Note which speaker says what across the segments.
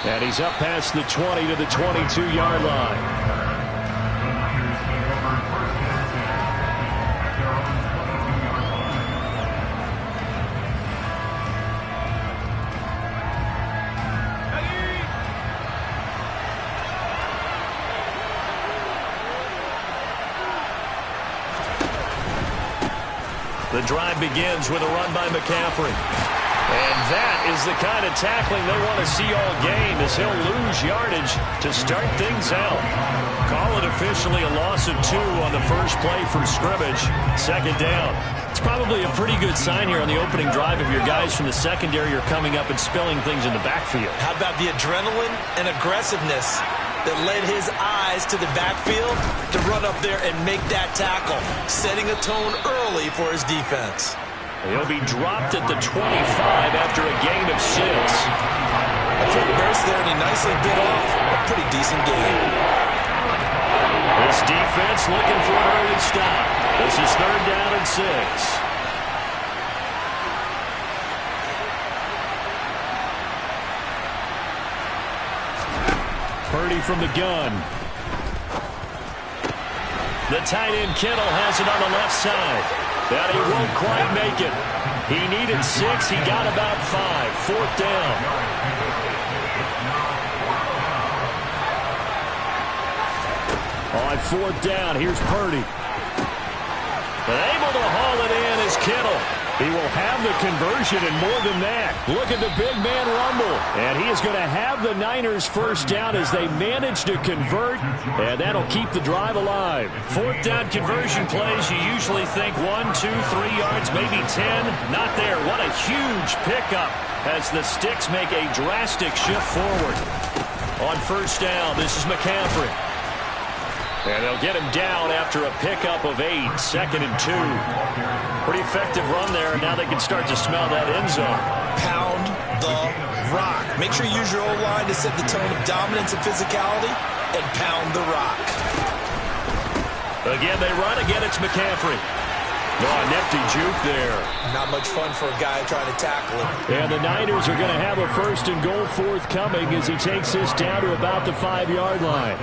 Speaker 1: And he's up past the 20 to the 22-yard line. The drive begins with a run by McCaffrey. And that is the kind of tackling they want to see all game, as he'll lose yardage to start things out. Call it officially a loss of 2 on the first play from scrimmage. Second down. It's probably a pretty good sign here on the opening drive if your guys from the secondary are coming up and spilling things in the backfield.
Speaker 2: How about the adrenaline and aggressiveness that led his eyes to the backfield to run up there and make that tackle, setting a tone early for his defense.
Speaker 1: He'll be dropped at the 25 after a gain of 6.
Speaker 2: A quick burst there, and he nicely bit off a pretty decent gain.
Speaker 1: This defense looking for an early stop. This is 3rd down and 6. Purdy from the gun. The tight end Kittle has it on the left side. But he won't quite make it. He needed 6. He got about 5. 4th down. On 4th down, here's Purdy. But able to haul it in is Kittle. He will have the conversion and more than that. Look at the big man rumble. And he is going to have the Niners first down as they manage to convert. And that'll keep the drive alive. 4th down conversion plays, you usually think 1, 2, 3 yards, maybe 10. Not there. What a huge pickup as the Sticks make a drastic shift forward. On first down, this is McCaffrey. And they'll get him down after a pickup of 8. 2nd and 2. Pretty effective run there. Now they can start to smell that end zone.
Speaker 2: Pound the rock. Make sure you use your O-line to set the tone of dominance and physicality, and pound the rock.
Speaker 1: Again, they run. Again, it's McCaffrey. Oh, nifty juke there.
Speaker 2: Not much fun for a guy trying to tackle him.
Speaker 1: And the Niners are going to have a 1st and goal forthcoming as he takes this down to about the 5-yard line.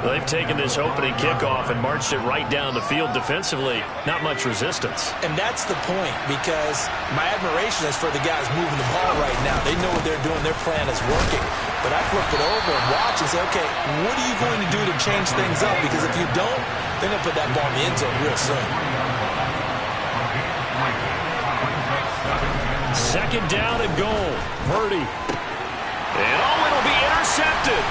Speaker 1: They've taken this opening kickoff and marched it right down the field defensively. Not much resistance.
Speaker 2: And that's the point, because my admiration is for the guys moving the ball right now. They know what they're doing. Their plan is working. But I flip it over and watch and say, okay, what are you going to do to change things up? Because if you don't, they're going to put that ball in the end zone real soon.
Speaker 1: 2nd down and goal. Purdy. And it'll be intercepted.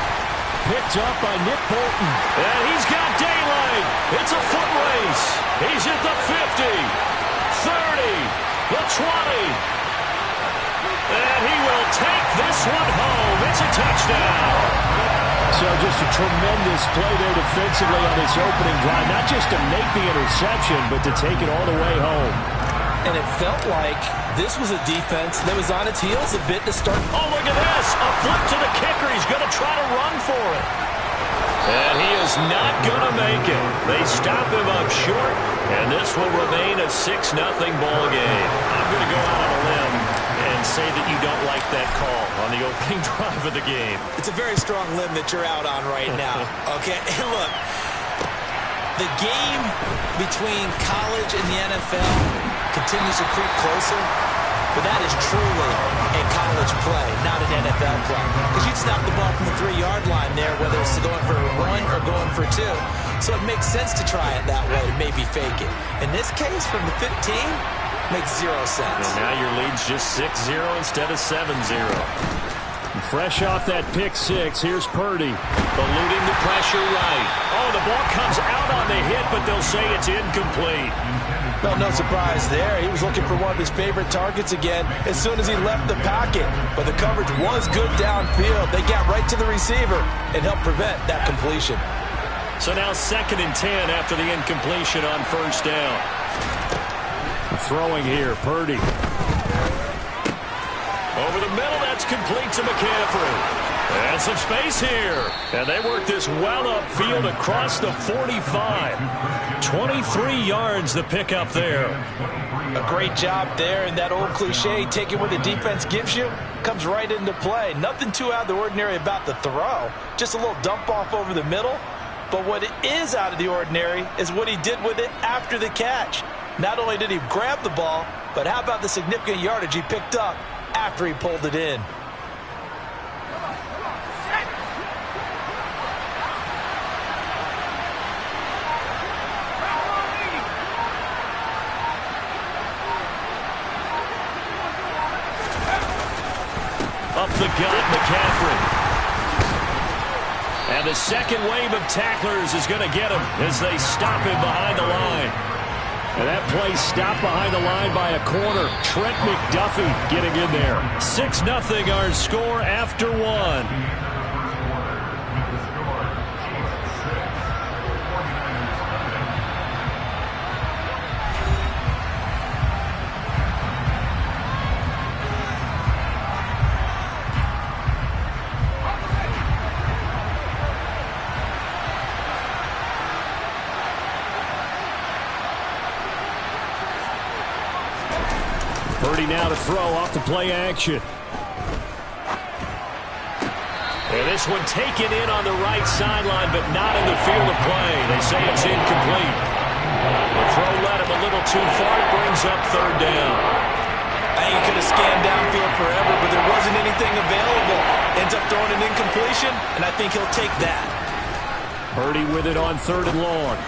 Speaker 1: Picked up by Nick Bolton. And he's got daylight. It's a foot race. He's at the 50, 30, the 20. And he will take this one home. It's a touchdown. So just a tremendous play there defensively on this opening drive. Not just to make the interception, but to take it all the way home.
Speaker 2: And it felt like this was a defense that was on its heels a bit to start.
Speaker 1: Oh, look at this. A flip to the kicker. He's going to try to run for it. And he is not going to make it. They stop him up short, and this will remain a 6-0 ball game. I'm going to go out on a limb and say that you don't like that call on the opening drive of the game.
Speaker 2: It's a very strong limb that you're out on right now. Okay, and look, the game between college and the NFL continues to creep closer, but that is truly a college play, not an NFL play. Because you'd snap the ball from the 3-yard line there, whether it's going for a 1 or going for 2. So it makes sense to try it that way, to maybe fake it. In this case, from the 15, makes 0 sense.
Speaker 1: And now your lead's just 6-0 instead of 7-0. Fresh off that pick 6, here's Purdy. Eluding the pressure right. Oh, the ball comes out on the hit, but they'll say it's incomplete.
Speaker 2: Well, no surprise there. He was looking for one of his favorite targets again as soon as he left the pocket. But the coverage was good downfield. They got right to the receiver and helped prevent that completion.
Speaker 1: So now 2nd and 10 after the incompletion on first down. Throwing here, Purdy. Over the middle, that's complete to McCaffrey. And some space here. And they work this well upfield across the 45. 23 yards to pick up there.
Speaker 2: A great job there, and that old cliche, taking what the defense gives you, comes right into play. Nothing too out of the ordinary about the throw. Just a little dump off over the middle. But what is out of the ordinary is what he did with it after the catch. Not only did he grab the ball, but how about the significant yardage he picked up after he pulled it in?
Speaker 1: Up the gut, McCaffrey. And the second wave of tacklers is going to get him as they stop him behind the line. And that play stopped behind the line by a corner. Trent McDuffie getting in there. 6-0 our score after one. Purdy now to throw off the play action. And this one taken in on the right sideline, but not in the field of play. They say it's incomplete. The throw led him a little too far. It brings up third down.
Speaker 2: I think he could have scanned downfield forever, but there wasn't anything available. Ends up throwing an incompletion, and I think he'll take that.
Speaker 1: Purdy with it on 3rd and long.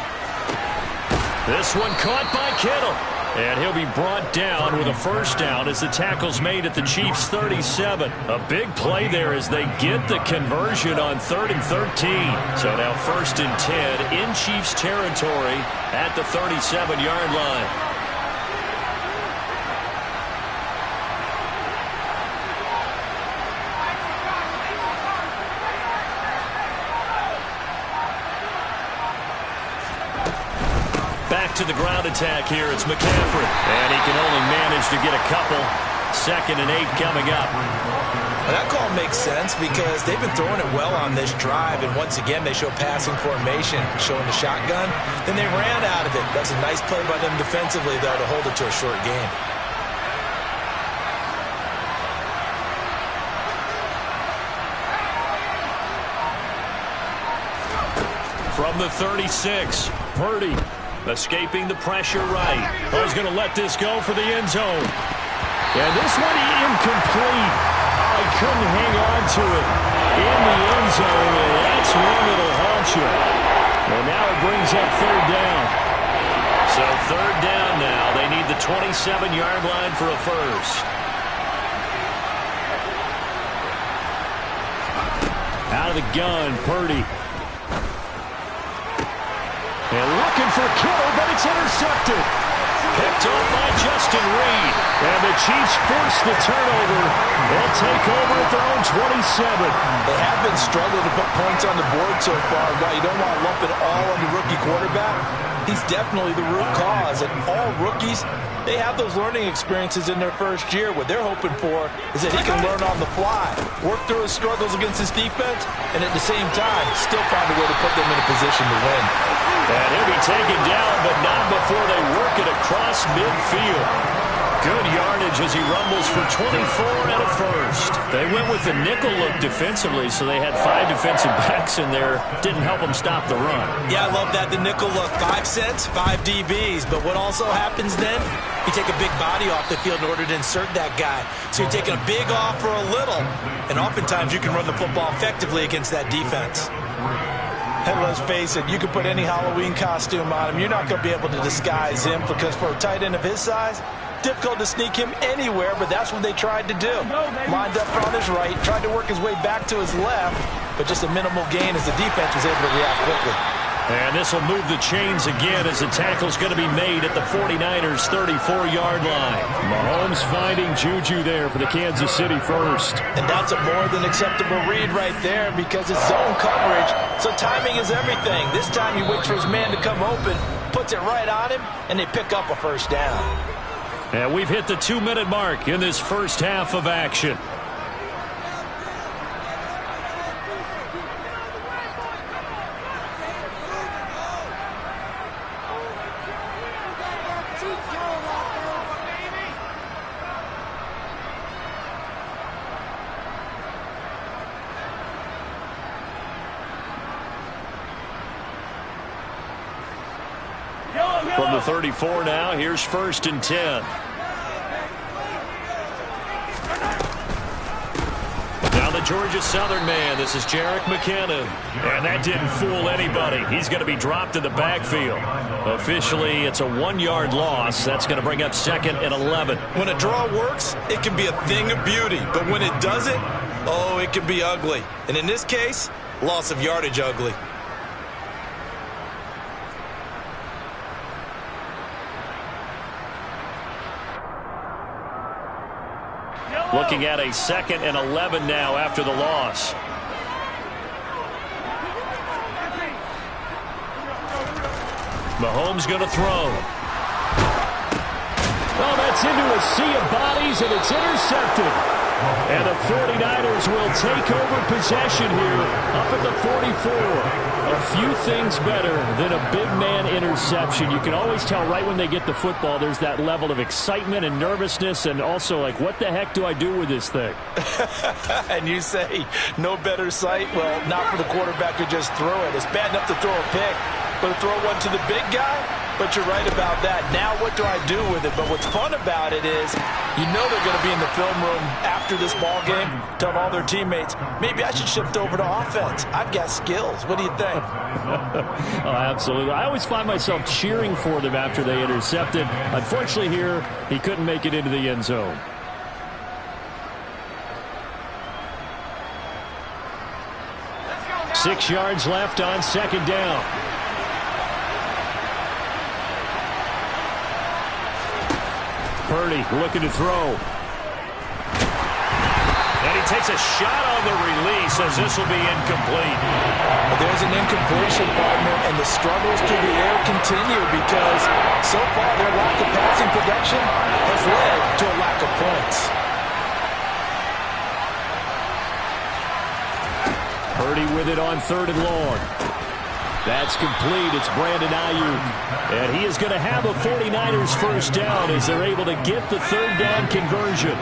Speaker 1: This one caught by Kittle. And he'll be brought down with a first down as the tackle's made at the Chiefs' 37. A big play there as they get the conversion on 3rd and 13. So now 1st and 10 in Chiefs territory at the 37-yard line. To the ground attack here. It's McCaffrey. And he can only manage to get a couple. 2nd and 8 coming up.
Speaker 2: Well, that call makes sense because they've been throwing it well on this drive. And once again, they show passing formation, showing the shotgun. Then they ran out of it. That's a nice play by them defensively, though, to hold it to a short game.
Speaker 1: From the 36, Purdy. Escaping the pressure right. Oh, he's going to let this go for the end zone. And this one incomplete. Oh, he couldn't hang on to it in the end zone. And that's one that'll haunt you. And now it brings up 3rd down. So 3rd down now. They need the 27-yard line for a first. Out of the gun, Purdy. And looking for Kittle, but it's intercepted. Picked off by Justin Reed. And the Chiefs force the turnover. They'll take over at their own 27.
Speaker 2: They have been struggling to put points on the board so far. While you don't want to lump it all on the rookie quarterback, he's definitely the root cause. And all rookies, they have those learning experiences in their first year. What they're hoping for is that he can learn on the fly, work through his struggles against his defense, and at the same time, still find a way to put them in a position to win.
Speaker 1: And he'll be taken down, but not before they work it across midfield. Good yardage as he rumbles for 24 and a first. They went with the nickel look defensively, so they had 5 defensive backs in there. Didn't help them stop the run.
Speaker 2: Yeah, I love that. The nickel look, 5 cents, 5 DBs. But what also happens then, you take a big body off the field in order to insert that guy. So you're taking a big off for a little. And oftentimes you can run the football effectively against that defense. And let's face it, you can put any Halloween costume on him. You're not going to be able to disguise him because for a tight end of his size, difficult to sneak him anywhere, but that's what they tried to do. Lined up on his right, tried to work his way back to his left, but just a minimal gain as the defense was able to react quickly.
Speaker 1: And this will move the chains again as the tackle's going to be made at the 49ers' 34-yard line. Mahomes finding Juju there for the Kansas City first.
Speaker 2: And that's a more than acceptable read right there because it's zone coverage, so timing is everything. This time he waits for his man to come open, puts it right on him, and they pick up a first down.
Speaker 1: And we've hit the 2-minute mark in this first half of action. From the 34 now, here's 1st and 10. Now the Georgia Southern man. This is Jerick McKinnon. And that didn't fool anybody. He's going to be dropped in the backfield. Officially, it's a 1-yard loss. That's going to bring up 2nd and 11.
Speaker 2: When a draw works, it can be a thing of beauty. But when it doesn't, oh, it can be ugly. And in this case, loss of yardage ugly.
Speaker 1: Looking at a 2nd and 11 now after the loss. Mahomes going to throw. Oh, that's into a sea of bodies, and it's intercepted. And the 49ers will take over possession here up at the 44. A few things better than a big man interception. You can always tell right when they get the football, there's that level of excitement and nervousness, and also like, what the heck do I do with this thing?
Speaker 2: And you say, no better sight? Well, not for the quarterback who just threw it. It's bad enough to throw a pick, but to throw one to the big guy? But you're right about that. Now what do I do with it? But what's fun about it is you know they're going to be in the film room after this ball game telling all their teammates, maybe I should shift over to offense. I've got skills. What do you think?
Speaker 1: Oh, absolutely. I always find myself cheering for them after they intercepted. Unfortunately here, he couldn't make it into the end zone. Six yards left on 2nd down. Purdy looking to throw. And he takes a shot on the release as this will be incomplete.
Speaker 2: There's an incompletion, partner, and the struggles through the air continue because so far their lack of passing production has led to a lack of points.
Speaker 1: Purdy with it on 3rd and long. That's complete. It's Brandon Ayuk. And he is going to have a 49ers first down as they're able to get the 3rd down conversion.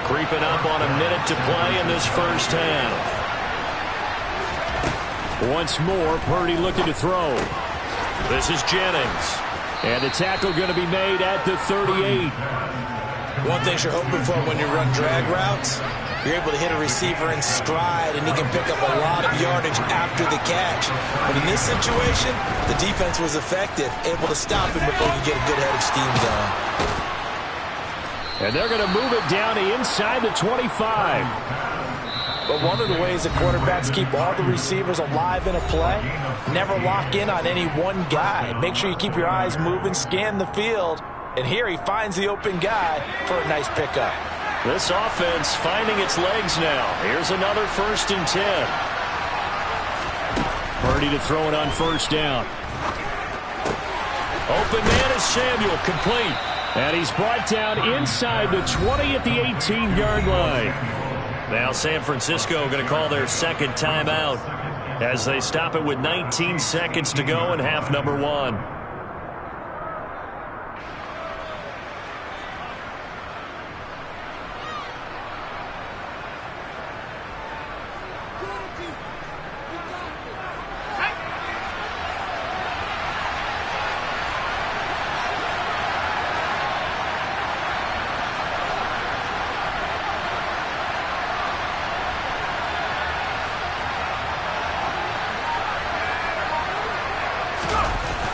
Speaker 1: Creeping up on a minute to play in this first half. Once more, Purdy looking to throw. This is Jennings. And the tackle going to be made at the 38.
Speaker 2: One thing you're hoping for when you run drag routes, you're able to hit a receiver in stride, and he can pick up a lot of yardage after the catch. But in this situation, the defense was effective, able to stop him before he could get a good head of steam going.
Speaker 1: And they're going to move it down to inside the 25.
Speaker 2: But one of the ways that quarterbacks keep all the receivers alive in a play, never lock in on any one guy. Make sure you keep your eyes moving, scan the field, and here he finds the open guy for a nice pickup.
Speaker 1: This offense finding its legs now. Here's another 1st and 10. Purdy to throw it on 1st down. Open man is Samuel, complete. And he's brought down inside the 20 at the 18-yard line. Now San Francisco going to call their 2nd timeout as they stop it with 19 seconds to go in half number 1.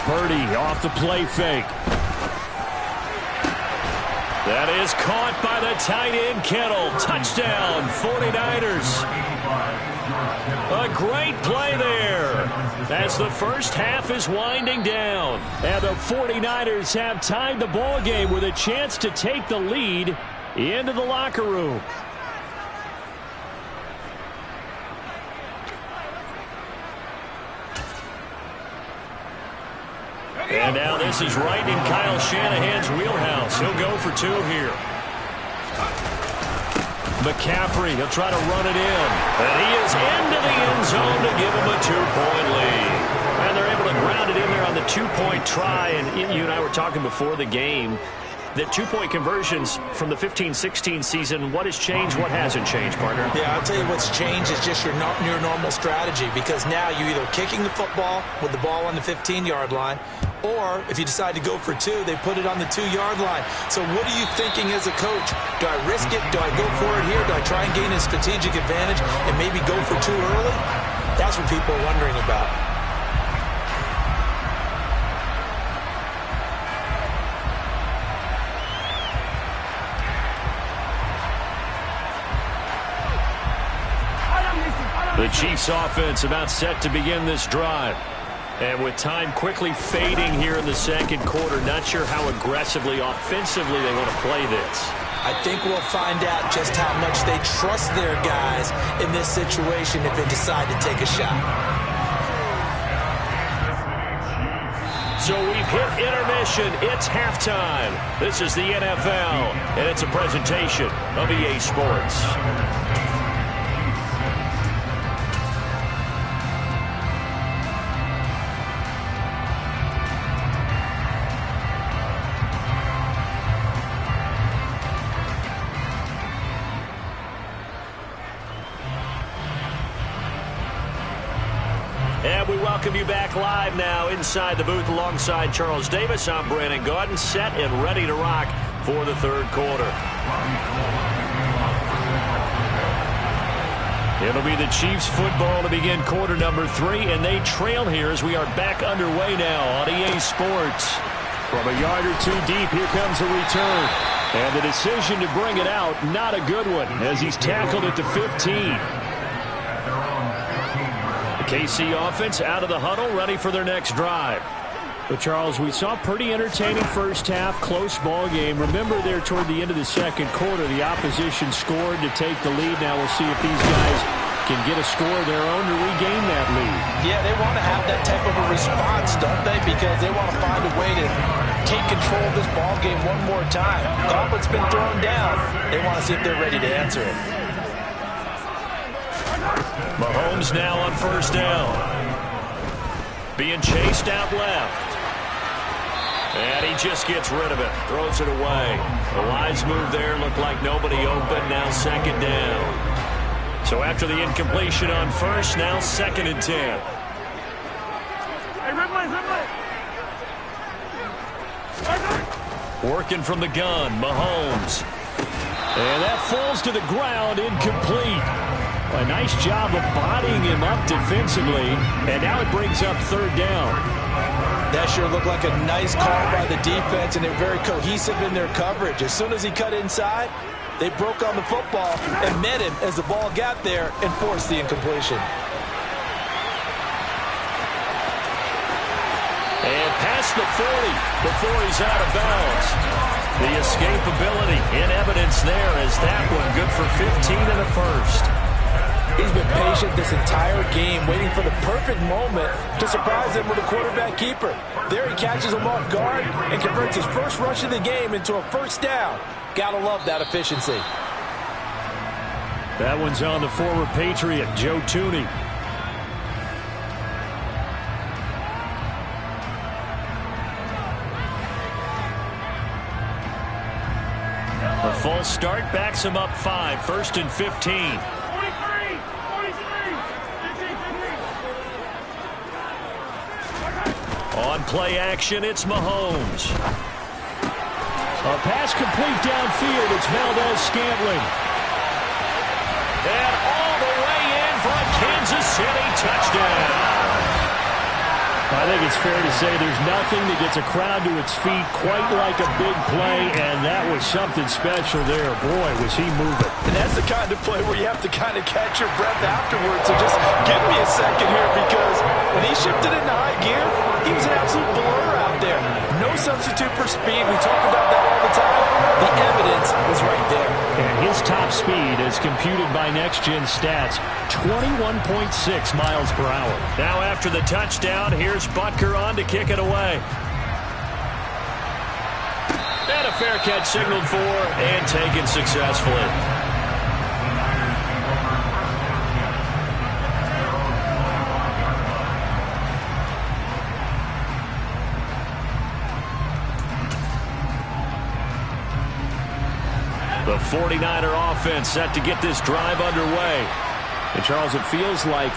Speaker 1: Purdy off the play fake. That is caught by the tight end Kittle. Touchdown, 49ers. A great play there as the first half is winding down. And the 49ers have tied the ball game with a chance to take the lead into the locker room. And now this is right in Kyle Shanahan's wheelhouse. He'll go for 2 here. McCaffrey, he'll try to run it in. And he is into the end zone to give him a 2-point lead. And they're able to ground it in there on the 2-point try. And you and I were talking before the game. The two-point conversions from the 15-16 season, what has changed, what hasn't changed, partner?
Speaker 2: Yeah, I'll tell you what's changed is just your normal strategy, because now you're either kicking the football with the ball on the 15-yard line, or if you decide to go for two, they put it on the 2-yard line. So what are you thinking as a coach? Do I risk it? Do I go for it here? Do I try and gain a strategic advantage and maybe go for two early? That's what people are wondering about.
Speaker 1: The Chiefs offense about set to begin this drive. And with time quickly fading here in the second quarter, not sure how aggressively, offensively they want to play this.
Speaker 2: I think we'll find out just how much they trust their guys in this situation if they decide to take a shot.
Speaker 1: So we've hit intermission. It's halftime. This is the NFL, and it's a presentation of EA Sports. And we welcome you back live now inside the booth alongside Charles Davis. I'm Brandon Gaudin, set and ready to rock for the third quarter. It'll be the Chiefs football to begin quarter number 3, and they trail here as we are back underway now on EA Sports. From a yard or two deep, here comes the return. And the decision to bring it out, not a good one, as he's tackled at the 15. KC offense out of the huddle, ready for their next drive. But, Charles, we saw pretty entertaining first half, close ball game. Remember there toward the end of the second quarter, the opposition scored to take the lead. Now we'll see if these guys can get a score of their own to regain that lead.
Speaker 2: Yeah, they want to have that type of a response, don't they? Because they want to find a way to take control of this ball game one more time. Gauntlet's been thrown down. They want to see if they're ready to answer it.
Speaker 1: Mahomes now on first down. Being chased out left. And he just gets rid of it. Throws it away. The wise move there. Looked like nobody open. Now second down. So after the incompletion on first, now second and 10. Working from the gun, Mahomes. And that falls to the ground, incomplete. A nice job of bodying him up defensively, and now it brings up third down.
Speaker 2: That sure looked like a nice call by the defense, and they're very cohesive in their coverage. As soon as he cut inside, they broke on the football and met him as the ball got there and forced the incompletion.
Speaker 1: And past the 40 before he's out of bounds. The escapability in evidence there as that one good for 15 and a first.
Speaker 2: He's been patient this entire game, waiting for the perfect moment to surprise them with a quarterback keeper. There he catches him off guard and converts his first rush of the game into a first down. Gotta love that efficiency.
Speaker 1: That one's on the former Patriot, Joe Tooney. A false start backs him up 5, first and 15. On play action, it's Mahomes. A pass complete downfield. It's Valdez-Scantling. And all the way in for a Kansas City touchdown. I think it's fair to say there's nothing that gets a crowd to its feet quite like a big play, and that was something special there. Boy, was he moving.
Speaker 2: And that's the kind of play where you have to kind of catch your breath afterwards. So just give me a second here, because when he shifted into high gear, he was an absolute blur out there. No substitute for speed. We talk about that all the time. The evidence was right there.
Speaker 1: And his top speed, as computed by Next Gen Stats, 21.6 miles per hour. Now after the touchdown, here's Butker on to kick it away. And a fair catch signaled for and taken successfully. The 49er offense set to get this drive underway.
Speaker 3: And, Charles, it feels like